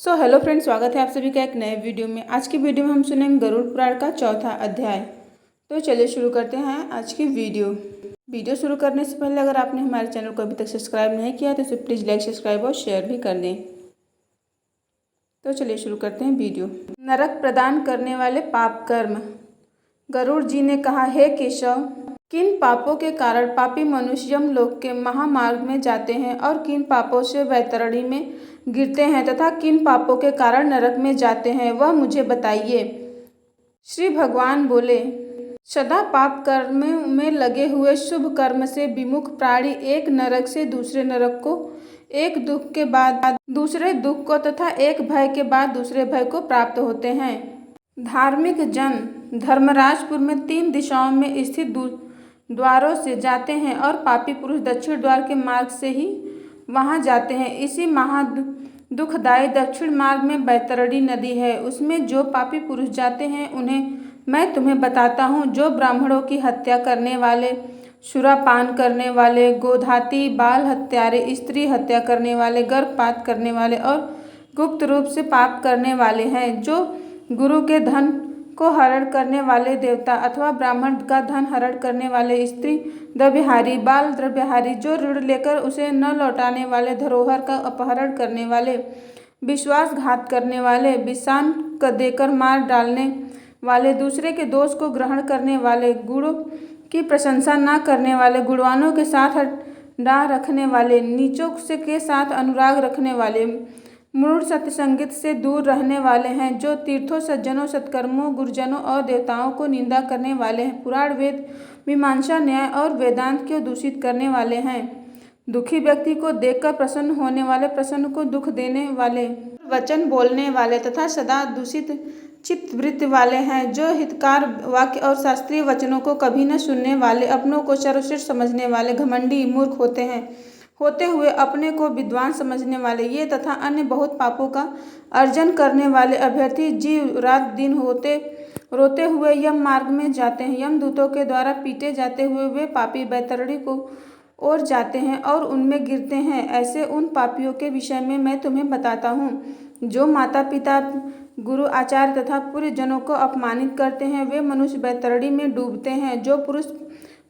Hello friends, स्वागत है आप सभी का एक नए वीडियो में। आज की वीडियो में हम सुनेंगे गरुड़ पुराण का चौथा अध्याय। तो चलिए शुरू करते हैं आज की वीडियो शुरू करने से पहले अगर आपने हमारे चैनल को अभी तक सब्सक्राइब नहीं किया तो इसे प्लीज़ लाइक, सब्सक्राइब और शेयर भी कर दें। तो चलिए शुरू करते हैं वीडियो। नरक प्रदान करने वाले पाप कर्म। गरुड़ जी ने कहा, हे केशव, किन पापों के कारण पापी मनुष्य यमलोक के महामार्ग में जाते हैं और किन पापों से वैतरणी में गिरते हैं तथा किन पापों के कारण नरक में जाते हैं, वह मुझे बताइए। श्री भगवान बोले, सदा पाप कर्म में लगे हुए शुभ कर्म से विमुख प्राणी एक नरक से दूसरे नरक को, एक दुख के बाद दूसरे दुख को तथा एक भय के बाद दूसरे भय को प्राप्त होते हैं। धार्मिक जन धर्मराजपुर में 3 दिशाओं में स्थित द्वारों से जाते हैं और पापी पुरुष दक्षिण द्वार के मार्ग से ही वहां जाते हैं। इसी महा दुखदायी दक्षिण मार्ग में बैतरणी नदी है। उसमें जो पापी पुरुष जाते हैं उन्हें मैं तुम्हें बताता हूँ। जो ब्राह्मणों की हत्या करने वाले, सुरापान करने वाले, गोधाती, बाल हत्यारे, स्त्री हत्या करने वाले, गर्भपात करने वाले और गुप्त रूप से पाप करने वाले हैं, जो गुरु के धन को हरण करने वाले देवता अथवा ब्राह्मण का धन हरण करने वाले, स्त्री द्रव्यहारी, बाल द्रव्यहारी, जो ऋण लेकर उसे न लौटाने वाले, धरोहर का अपहरण करने वाले, विश्वासघात करने वाले, विषान देकर मार डालने वाले, दूसरे के दोष को ग्रहण करने वाले, गुणों की प्रशंसा न करने वाले, गुणवानों के साथ डाह रखने वाले, नीचों के साथ अनुराग रखने वाले, मूढ़ सत्संगित से दूर रहने वाले हैं, जो तीर्थों, सज्जनों, सत्कर्मों, गुरुजनों और देवताओं को निंदा करने वाले हैं, पुराण, वेद, मीमांसा, न्याय और वेदांत को दूषित करने वाले हैं, दुखी व्यक्ति को देखकर प्रसन्न होने वाले, प्रसन्न को दुख देने वाले, वचन बोलने वाले तथा सदा दूषित चित्तवृत्ति वाले हैं, जो हितकार वाक्य और शास्त्रीय वचनों को कभी न सुनने वाले, अपनों को सर्वश्रेष्ठ समझने वाले, घमंडी, मूर्ख होते हैं, होते हुए अपने को विद्वान समझने वाले, ये तथा अन्य बहुत पापों का अर्जन करने वाले अभ्यर्थी जीव रात दिन रोते हुए यम मार्ग में जाते हैं। यमदूतों के द्वारा पीटे जाते हुए वे पापी बैतरणी को ओर जाते हैं और उनमें गिरते हैं। ऐसे उन पापियों के विषय में मैं तुम्हें बताता हूँ, जो माता पिता, गुरु, आचार्य तथा पूर्व जनों को अपमानित करते हैं, वे मनुष्य बैतरणी में डूबते हैं। जो पुरुष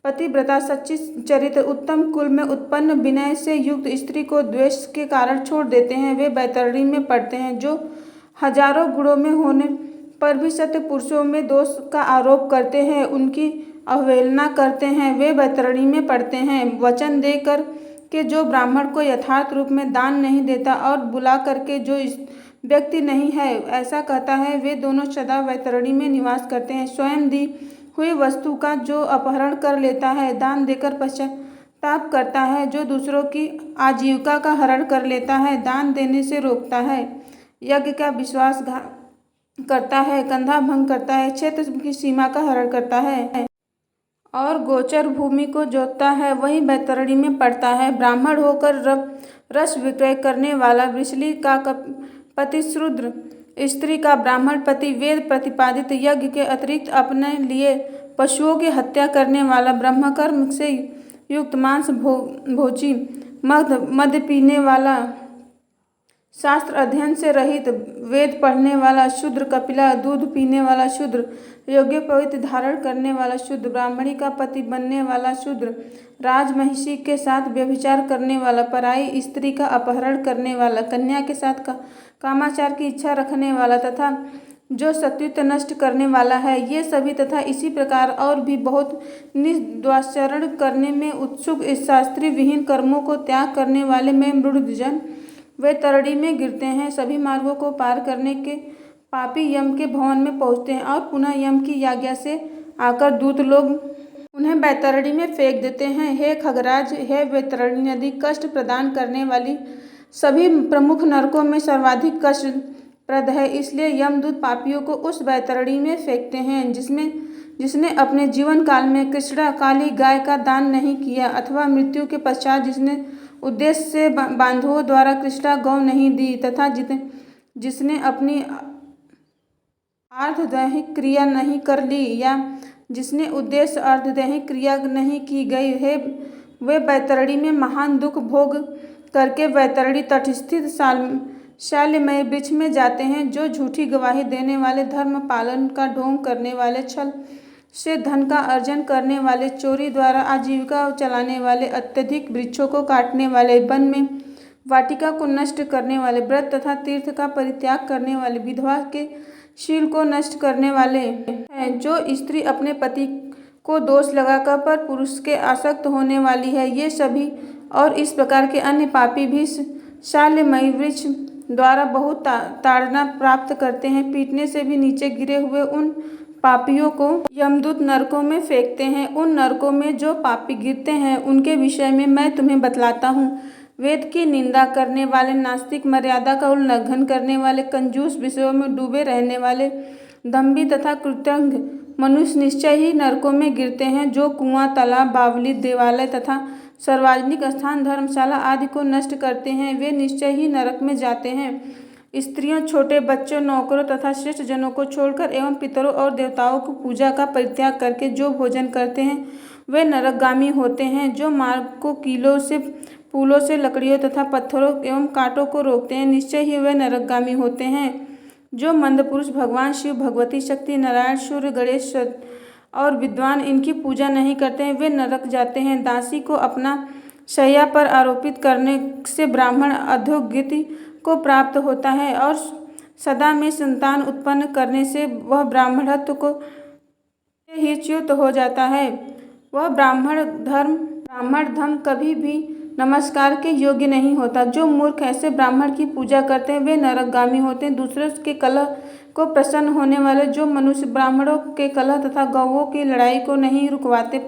पतिव्रता, सच्ची चरित्र, उत्तम कुल में उत्पन्न, विनय से युक्त स्त्री को द्वेष के कारण छोड़ देते हैं, वे बैतरणी में पड़ते हैं। जो हजारों गुणों में होने पर भी सत्य पुरुषों में दोष का आरोप करते हैं, उनकी अवहेलना करते हैं, वे बैतरणी में पड़ते हैं। वचन देकर के जो ब्राह्मण को यथार्थ रूप में दान नहीं देता और बुला करके जो व्यक्ति नहीं है ऐसा कहता है, वे दोनों सदा बैतरणी में निवास करते हैं। स्वयं दी हुई वस्तु का जो अपहरण कर लेता है, दान देकर पश्चाताप करता है, जो दूसरों की आजीविका का हरण कर लेता है, दान देने से रोकता है, यज्ञ का विश्वासघात करता है, कंधा भंग करता है, क्षेत्र की सीमा का हरण करता है और गोचर भूमि को जोतता है, वही बैतरणी में पड़ता है। ब्राह्मण होकर रस विक्रय करने वाला, वृषली का पति शूद्र, स्त्री का ब्राह्मण पति, वेद प्रतिपादित यज्ञ के अतिरिक्त अपने लिए पशुओं की हत्या करने वाला, ब्रह्मकर्म से युक्त मांस भोजी, मद्य पीने वाला, शास्त्र अध्ययन से रहित, वेद पढ़ने वाला शूद्र, कपिला, दूध पीने वाला शूद्र, योग्य पवित्र धारण करने वाला शूद्र, ब्राह्मणी का पति बनने वाला शूद्र, राजमहिषी के साथ व्यभिचार करने वाला, पराई स्त्री का अपहरण करने वाला, कन्या के साथ कामाचार की इच्छा रखने वाला तथा जो सत्युत नष्ट करने वाला है, ये सभी तथा इसी प्रकार और भी बहुत निद्वाचरण करने में उत्सुक, इस शास्त्री विहीन कर्मों को त्याग करने वाले में मृदजन वे तरड़ी में गिरते हैं। सभी मार्गों को पार करने के पापी यम के भवन में पहुँचते हैं और पुनः यम की आज्ञा से आकर दूत लोग उन्हें बैतरणी में फेंक देते हैं। हे खगराज, हे बैतरणी नदी, कष्ट प्रदान करने वाली सभी प्रमुख नरकों में सर्वाधिक कष्टप्रद है, इसलिए यमदूत पापियों को उस बैतरणी में फेंकते हैं जिसने अपने जीवन काल में कृष्णा काली गाय का दान नहीं किया, अथवा मृत्यु के पश्चात जिसने उद्देश्य से बांधवों द्वारा कृष्णा गौ नहीं दी, तथा जिसने अपनी अर्धदैहिक क्रिया नहीं कर ली या जिसने उद्देश्य अर्धदैहिक क्रिया नहीं की गई है, वे बैतरणी में महान दुख भोग करके बैतरणी तटस्थित शाल्यमय वृक्ष में जाते हैं, जो झूठी गवाही देने वाले, धर्म पालन का ढोंग करने वाले, छल से धन का अर्जन करने वाले, चोरी द्वारा आजीविका चलाने वाले, अत्यधिक वृक्षों को काटने वाले, वन में वाटिका को नष्ट करने वाले, व्रत तथा तीर्थ का परित्याग करने वाले, विधवा के शील को नष्ट करने वाले हैं, जो स्त्री अपने पति को दोष लगाकर पर पुरुष के आसक्त होने वाली है, ये सभी और इस प्रकार के अन्य पापी भी शाल्यमयी वृक्ष द्वारा बहुत ताड़ना प्राप्त करते हैं। पीटने से भी नीचे गिरे हुए उन पापियों को यमदूत नरकों में फेंकते हैं। उन नरकों में जो पापी गिरते हैं उनके विषय में मैं तुम्हें बतलाता हूँ। वेद की निंदा करने वाले, नास्तिक, मर्यादा का उल्लंघन करने वाले, कंजूस, विषयों में डूबे रहने वाले, दंभी तथा कृतज्ञ मनुष्य निश्चय ही नरकों में गिरते हैं, जो कुआं, तालाब, बावली, देवालय तथा सार्वजनिक स्थान, धर्मशाला आदि को नष्ट करते हैं, वे निश्चय ही नरक में जाते हैं। स्त्रियों, छोटे बच्चों, नौकरों तथा श्रेष्ठ जनों को छोड़कर एवं पितरों और देवताओं को पूजा का परित्याग करके जो भोजन करते हैं वे नरकगामी होते हैं। जो मार्ग को कीलों से, पुलों से, लकड़ियों तथा पत्थरों एवं कांटों को रोकते हैं, निश्चय ही वे नरकगामी होते हैं। जो मंद पुरुष भगवान शिव, भगवती शक्ति, नारायण, सूर्य, गणेश और विद्वान इनकी पूजा नहीं करते हैं, वे नरक जाते हैं। दासी को अपना शैया पर आरोपित करने से ब्राह्मण अधोगति को प्राप्त होता है और सदा में संतान उत्पन्न करने से वह ब्राह्मणत्व को ही च्युत हो जाता है। वह ब्राह्मण धर्म कभी भी नमस्कार के योग्य नहीं होता। जो मूर्ख ऐसे ब्राह्मण की पूजा करते हैं वे नरकगामी होते हैं। दूसरों के कलह को प्रसन्न होने वाले जो मनुष्य ब्राह्मणों के कलह तथा गौओं की लड़ाई को नहीं रुकवाते,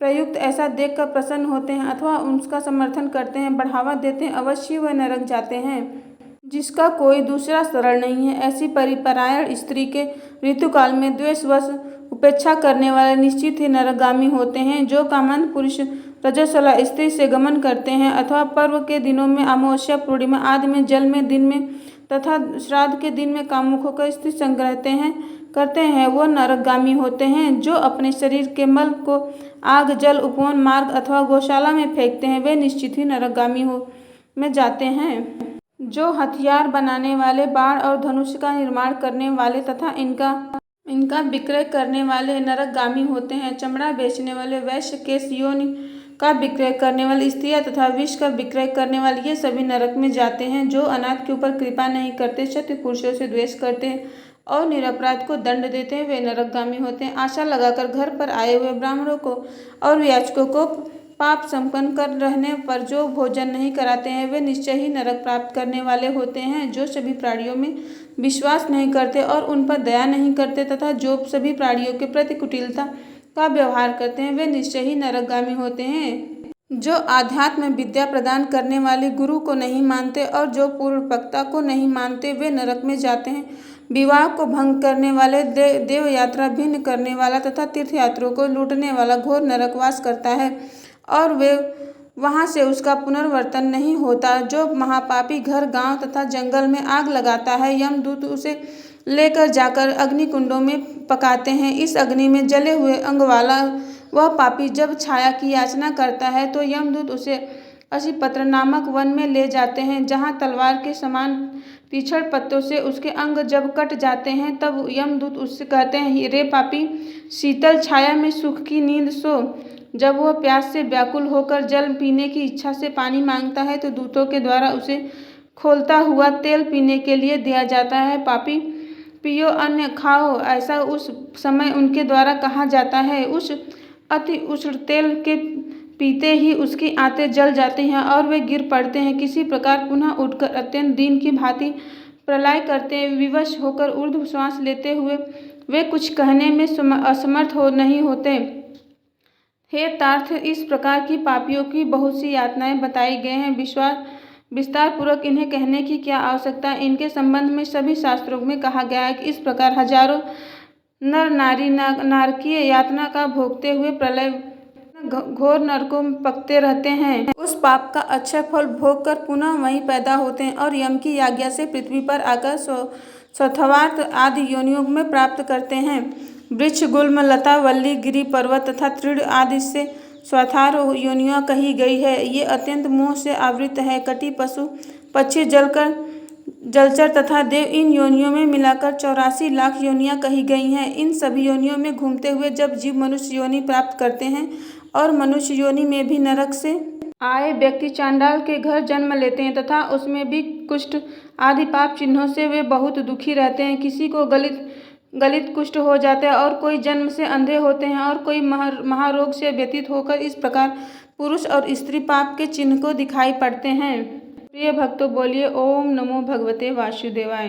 प्रयुक्त ऐसा देखकर प्रसन्न होते हैं अथवा उसका समर्थन करते हैं, बढ़ावा देते हैं, अवश्य वह नरक जाते हैं। जिसका कोई दूसरा शरण नहीं है, ऐसी परिपरायण स्त्री के ऋतुकाल में द्वेषवश उपेक्षा करने वाले निश्चित ही नरकगामी होते हैं। जो कामंत पुरुष रजस्वला स्त्री से गमन करते हैं अथवा पर्व के दिनों में, अमावस्या, पूर्णिमा आदि में, जल में, दिन में तथा श्राद्ध के दिन में कामुक होकर स्त्री संग करते हैं वो नरकगामी होते हैं। जो अपने शरीर के मल को आग, जल, उपवन मार्ग अथवा गौशाला में फेंकते हैं वे निश्चित ही नरकगामी में जाते हैं। जो हथियार बनाने वाले, बाण और धनुष का निर्माण करने वाले तथा इनका विक्रय करने वाले नरकगामी होते हैं। चमड़ा बेचने वाले, वैश्य, केश, योनि का विक्रय करने वाले, स्त्रियां तथा विष का विक्रय करने वाले, ये सभी नरक में जाते हैं। जो अनाथ के ऊपर कृपा नहीं करते, क्षत्रिय पुरुषों से द्वेष करते हैं और निरपराध को दंड देते हैं वे नरकगामी होते हैं। आशा लगाकर घर पर आए हुए ब्राह्मणों को और याचकों को पाप संपन्न कर रहने पर जो भोजन नहीं कराते हैं वे निश्चय ही नरक प्राप्त करने वाले होते हैं। जो सभी प्राणियों में विश्वास नहीं करते और उन पर दया नहीं करते तथा जो सभी प्राणियों के प्रति कुटिलता का व्यवहार करते हैं वे निश्चय ही नरकगामी होते हैं। जो आध्यात्म विद्या प्रदान करने वाले गुरु को नहीं मानते और जो पूर्व वक्ता को नहीं मानते वे नरक में जाते हैं। विवाह को भंग करने वाले, देव यात्रा भिन्न करने वाला तथा तीर्थयात्रियों को लूटने वाला घोर नरकवास करता है और वे वहाँ से उसका पुनर्वर्तन नहीं होता। जो महापापी घर, गांव तथा जंगल में आग लगाता है, यमदूत उसे लेकर जाकर अग्निकुंडों में पकाते हैं। इस अग्नि में जले हुए अंग वाला वह पापी जब छाया की याचना करता है तो यमदूत उसे असिपत्र नामक वन में ले जाते हैं, जहाँ तलवार के समान तीक्ष्ण पत्तों से उसके अंग जब कट जाते हैं तब यमदूत उससे कहते हैं, रे पापी, शीतल छाया में सुख की नींद सो। जब वह प्यास से व्याकुल होकर जल पीने की इच्छा से पानी मांगता है तो दूतों के द्वारा उसे खोलता हुआ तेल पीने के लिए दिया जाता है। पापी, पियो, अन्न खाओ, ऐसा उस समय उनके द्वारा कहा जाता है। उस अति उष्ण तेल के पीते ही उसकी आंतें जल जाती हैं और वे गिर पड़ते हैं। किसी प्रकार पुनः उठकर अत्यंत दीन की भांति प्रलय करते विवश होकर ऊर्ध्व श्वास लेते हुए वे कुछ कहने में असमर्थ नहीं होते। हे तार्थ, इस प्रकार की पापियों की बहुत सी यातनाएं बताई गए हैं। विस्तार पूर्वक इन्हें कहने की क्या आवश्यकता है। इनके संबंध में सभी शास्त्रों में कहा गया है कि इस प्रकार हजारों नर नारी नारकीय यातना का भोगते हुए प्रलय घोर नरकों में पकते रहते हैं। उस पाप का अक्षय फल भोग कर पुनः वहीं पैदा होते हैं और यम की आज्ञा से पृथ्वी पर आकर स्वथवार्थ आदि योनियों में प्राप्त करते हैं। वृक्ष, गुल्म, लता, वल्ली, गिरी, पर्वत तथा तृण आदि से स्वथार योनियां कही गई है। ये अत्यंत मोह से आवृत है। कटी, पशु, पक्षी जलकर जलचर तथा देव इन योनियों में मिलाकर 84 लाख योनियां कही गई हैं। इन सभी योनियों में घूमते हुए जब जीव मनुष्य योनि प्राप्त करते हैं और मनुष्य योनि में भी नरक से आए व्यक्ति चांडाल के घर जन्म लेते हैं तथा उसमें भी कुष्ठ आदि पाप चिन्हों से वे बहुत दुखी रहते हैं। किसी को गलित कुष्ठ हो जाता है और कोई जन्म से अंधे होते हैं और कोई महारोग से व्यतीत होकर इस प्रकार पुरुष और स्त्री पाप के चिन्ह को दिखाई पड़ते हैं। प्रिय भक्तों, बोलिए ओम नमो भगवते वासुदेवाय।